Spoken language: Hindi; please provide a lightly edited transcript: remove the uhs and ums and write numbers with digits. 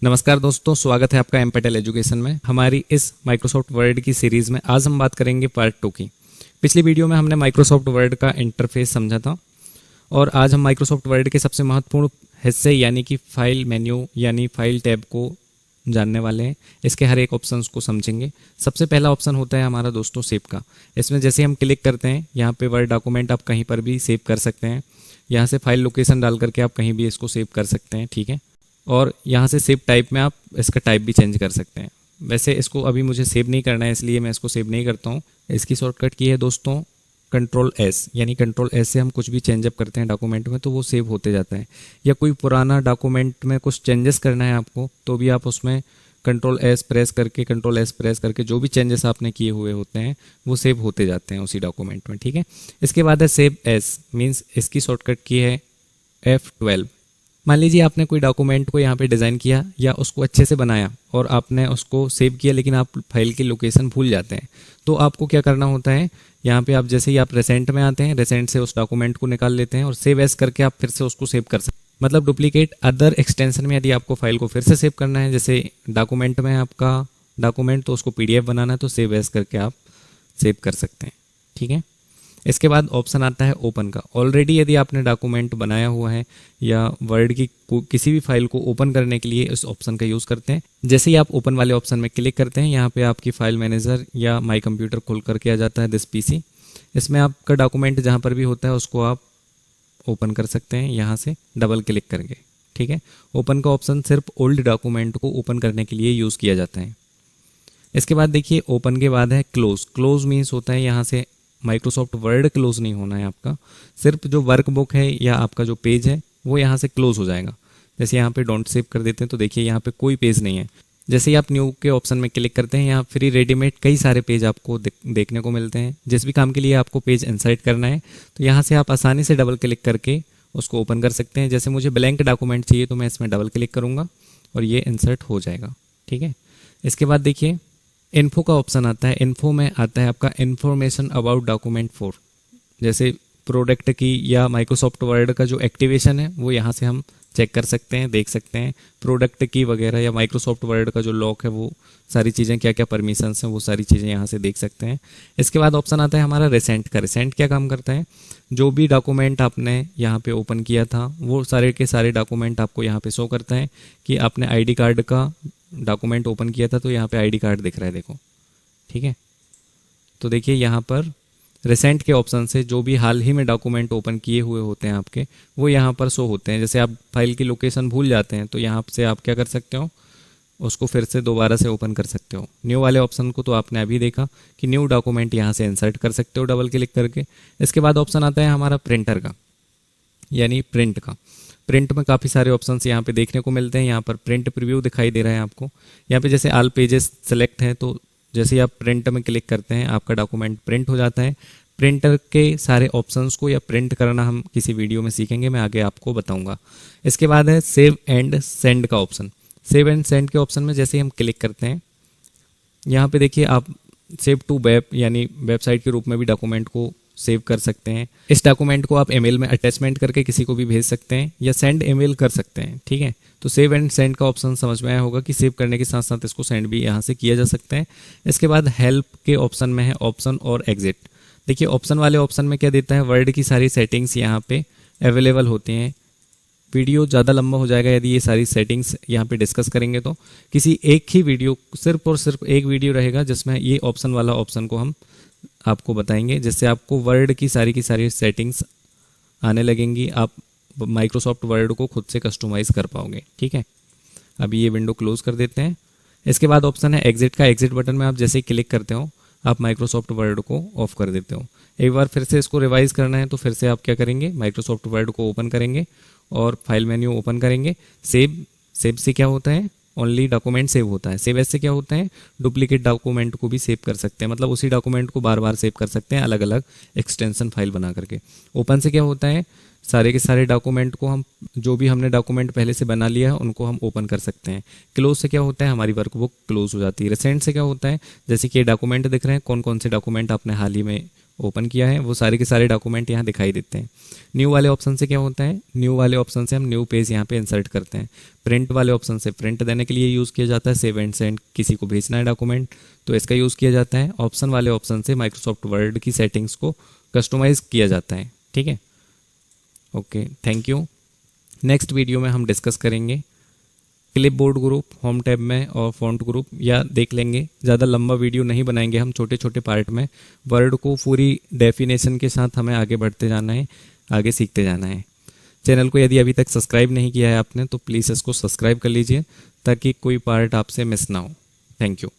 नमस्कार दोस्तों, स्वागत है आपका एम पटेल एजुकेशन में। हमारी इस माइक्रोसॉफ्ट वर्ड की सीरीज़ में आज हम बात करेंगे पार्ट 2 की। पिछली वीडियो में हमने माइक्रोसॉफ्ट वर्ड का इंटरफेस समझा था और आज हम माइक्रोसॉफ्ट वर्ड के सबसे महत्वपूर्ण हिस्से यानी कि फाइल मेन्यू यानी फाइल टैब को जानने वाले हैं। इसके हर एक ऑप्शंस को समझेंगे। सबसे पहला ऑप्शन होता है हमारा दोस्तों सेव का। इसमें जैसे हम क्लिक करते हैं यहाँ पे वर्ड डॉक्यूमेंट आप कहीं पर भी सेव कर सकते हैं। यहाँ से फाइल लोकेशन डाल करके आप कहीं भी इसको सेव कर सकते हैं, ठीक है। और यहाँ से सेव टाइप में आप इसका टाइप भी चेंज कर सकते हैं। वैसे इसको अभी मुझे सेव नहीं करना है, इसलिए मैं इसको सेव नहीं करता हूँ। इसकी शॉर्टकट की है दोस्तों कंट्रोल एस, यानी कंट्रोल एस से हम कुछ भी चेंज अप करते हैं डॉक्यूमेंट में तो वो सेव होते जाता है। या कोई पुराना डॉक्यूमेंट में कुछ चेंजेस करना है आपको तो भी आप उसमें कंट्रोल एस प्रेस करके जो भी चेंजेस आपने किए हुए होते हैं वो सेव होते जाते हैं उसी डॉक्यूमेंट में, ठीक है। इसके बाद है सेव एस, मीन्स इसकी शॉर्टकट की है F12। मान लीजिए आपने कोई डॉक्यूमेंट को यहाँ पे डिज़ाइन किया या उसको अच्छे से बनाया और आपने उसको सेव किया, लेकिन आप फाइल की लोकेशन भूल जाते हैं तो आपको क्या करना होता है, यहाँ पे आप जैसे ही आप रेसेंट में आते हैं, रेसेंट से उस डॉक्यूमेंट को निकाल लेते हैं और सेव एस करके आप फिर से उसको सेव कर सकते हैं। मतलब डुप्लीकेट अदर एक्सटेंशन में यदि आपको फाइल को फिर से सेव करना है, जैसे डॉक्यूमेंट में आपका डॉक्यूमेंट तो उसको PDF बनाना है तो सेव एस करके आप सेव कर सकते हैं, ठीक है। इसके बाद ऑप्शन आता है ओपन का। ऑलरेडी यदि आपने डॉक्यूमेंट बनाया हुआ है या वर्ड की किसी भी फाइल को ओपन करने के लिए इस ऑप्शन का यूज़ करते हैं। जैसे ही आप ओपन वाले ऑप्शन में क्लिक करते हैं, यहाँ पे आपकी फाइल मैनेजर या माई कंप्यूटर खोल करके आ जाता है दिस PC। इसमें आपका डॉक्यूमेंट जहाँ पर भी होता है उसको आप ओपन कर सकते हैं यहाँ से डबल क्लिक करके, ठीक है। ओपन का ऑप्शन सिर्फ ओल्ड डॉक्यूमेंट को ओपन करने के लिए यूज़ किया जाता है। इसके बाद देखिए ओपन के बाद है क्लोज। क्लोज मीन्स होता है यहाँ से माइक्रोसॉफ्ट वर्ड क्लोज नहीं होना है आपका, सिर्फ जो वर्कबुक है या आपका जो पेज है वो यहाँ से क्लोज हो जाएगा। जैसे यहाँ पे डोंट सेव कर देते हैं तो देखिए यहाँ पे कोई पेज नहीं है। जैसे ही आप न्यू के ऑप्शन में क्लिक करते हैं, यहाँ फ्री रेडीमेड कई सारे पेज आपको देखने को मिलते हैं। जिस भी काम के लिए आपको पेज इंसर्ट करना है तो यहाँ से आप आसानी से डबल क्लिक करके उसको ओपन कर सकते हैं। जैसे मुझे ब्लैंक डॉक्यूमेंट चाहिए तो मैं इसमें डबल क्लिक करूँगा और ये इंसर्ट हो जाएगा, ठीक है। इसके बाद देखिए इन्फो का ऑप्शन आता है। इन्फो में आता है आपका इन्फॉर्मेशन अबाउट डॉक्यूमेंट 4। जैसे प्रोडक्ट की या माइक्रोसॉफ्ट वर्ड का जो एक्टिवेशन है वो यहाँ से हम चेक कर सकते हैं, देख सकते हैं। प्रोडक्ट की वगैरह या माइक्रोसॉफ्ट वर्ड का जो लॉक है वो सारी चीज़ें क्या क्या परमिशंस हैं वो सारी चीज़ें यहाँ से देख सकते हैं। इसके बाद ऑप्शन आता है हमारा रिसेंट का। रिसेंट क्या काम करता है, जो भी डॉक्यूमेंट आपने यहाँ पे ओपन किया था वो सारे के सारे डॉक्यूमेंट आपको यहाँ पे शो करता है कि आपने ID कार्ड का डॉक्यूमेंट ओपन किया था तो यहाँ पे ID कार्ड दिख रहा है, देखो, ठीक है। तो देखिए यहाँ पर रिसेंट के ऑप्शन से जो भी हाल ही में डॉक्यूमेंट ओपन किए हुए होते हैं आपके वो यहाँ पर शो होते हैं। जैसे आप फाइल की लोकेशन भूल जाते हैं तो यहाँ से आप क्या कर सकते हो, उसको फिर से दोबारा से ओपन कर सकते हो। न्यू वाले ऑप्शन को तो आपने अभी देखा कि न्यू डॉक्यूमेंट यहाँ से इंसर्ट कर सकते हो डबल क्लिक करके। इसके बाद ऑप्शन आता है हमारा प्रिंटर का, यानी प्रिंट का। प्रिंट में काफ़ी सारे ऑप्शंस यहाँ पे देखने को मिलते हैं। यहाँ पर प्रिंट प्रीव्यू दिखाई दे रहा है आपको। यहाँ पे जैसे ऑल पेजेस सेलेक्ट हैं तो जैसे ही आप प्रिंट में क्लिक करते हैं आपका डॉक्यूमेंट प्रिंट हो जाता है। प्रिंटर के सारे ऑप्शंस को या प्रिंट करना हम किसी वीडियो में सीखेंगे, मैं आगे आपको बताऊंगा। इसके बाद है सेव एंड सेंड का ऑप्शन। सेव एंड सेंड के ऑप्शन में जैसे ही हम क्लिक करते हैं यहाँ पे देखिए आप सेव टू वेब यानी वेबसाइट के रूप में भी डॉक्यूमेंट को सेव कर सकते हैं। इस डॉक्यूमेंट को आप ईमेल में अटैचमेंट करके किसी को भी भेज सकते हैं या सेंड ईमेल कर सकते हैं, ठीक है। तो सेव एंड सेंड का ऑप्शन समझ में आया होगा कि सेव करने के साथ साथ इसको सेंड भी यहाँ से किया जा सकता है। इसके बाद हेल्प के ऑप्शन में है ऑप्शन और एग्जिट। देखिए ऑप्शन वाले ऑप्शन में क्या देता है, वर्ड की सारी सेटिंग्स यहाँ पे अवेलेबल होती हैं। वीडियो ज़्यादा लंबा हो जाएगा यदि ये सारी सेटिंग्स यहाँ पे डिस्कस करेंगे तो किसी एक ही वीडियो, सिर्फ और सिर्फ एक वीडियो रहेगा जिसमें ये ऑप्शन वाला ऑप्शन को हम आपको बताएंगे, जिससे आपको वर्ड की सारी सेटिंग्स आने लगेंगी। आप माइक्रोसॉफ्ट वर्ड को खुद से कस्टमाइज़ कर पाओगे, ठीक है। अभी ये विंडो क्लोज कर देते हैं। इसके बाद ऑप्शन है एग्जिट का। एग्जिट बटन में आप जैसे ही क्लिक करते हो आप माइक्रोसॉफ्ट वर्ड को ऑफ कर देते हो। एक बार फिर से इसको रिवाइज करना है तो फिर से आप क्या करेंगे, माइक्रोसॉफ्ट वर्ड को ओपन करेंगे और फाइल मेन्यू ओपन करेंगे। सेव से क्या होता है, ओनली डॉक्यूमेंट सेव होता है। सेव एज से क्या होता है, डुप्लीकेट डॉक्यूमेंट को भी सेव कर सकते हैं, मतलब उसी डॉक्यूमेंट को बार बार सेव कर सकते हैं अलग अलग एक्सटेंशन फाइल बना करके। ओपन से क्या होता है, सारे के सारे डॉक्यूमेंट को हम जो भी हमने डॉक्यूमेंट पहले से बना लिया है उनको हम ओपन कर सकते हैं। क्लोज से क्या होता है, हमारी वर्कबुक क्लोज हो जाती है। रिसेंट से क्या होता है, जैसे कि ये डॉक्यूमेंट दिख रहे हैं, कौन कौन से डॉक्यूमेंट आपने हाल ही में ओपन किया है वो सारे के सारे डॉक्यूमेंट यहाँ दिखाई देते हैं। न्यू वाले ऑप्शन से क्या होता है, न्यू वाले ऑप्शन से हम न्यू पेज यहाँ पे इंसर्ट करते हैं। प्रिंट वाले ऑप्शन से प्रिंट देने के लिए यूज़ किया जाता है। सेव एंड सेंड, किसी को भेजना है डॉक्यूमेंट तो इसका यूज़ किया जाता है। ऑप्शन वाले ऑप्शन से माइक्रोसॉफ्ट वर्ड की सेटिंग्स को कस्टमाइज़ किया जाता है। ठीक है, okay, thank you. Next video में हम डिस्कस करेंगे क्लिपबोर्ड ग्रुप होम टैब में और फॉन्ट ग्रुप, या देख लेंगे। ज़्यादा लंबा वीडियो नहीं बनाएंगे हम, छोटे छोटे पार्ट में वर्ड को पूरी डेफिनेशन के साथ हमें आगे बढ़ते जाना है, आगे सीखते जाना है। चैनल को यदि अभी तक सब्सक्राइब नहीं किया है आपने तो प्लीज़ इसको सब्सक्राइब कर लीजिए ताकि कोई पार्ट आपसे मिस ना हो। Thank you.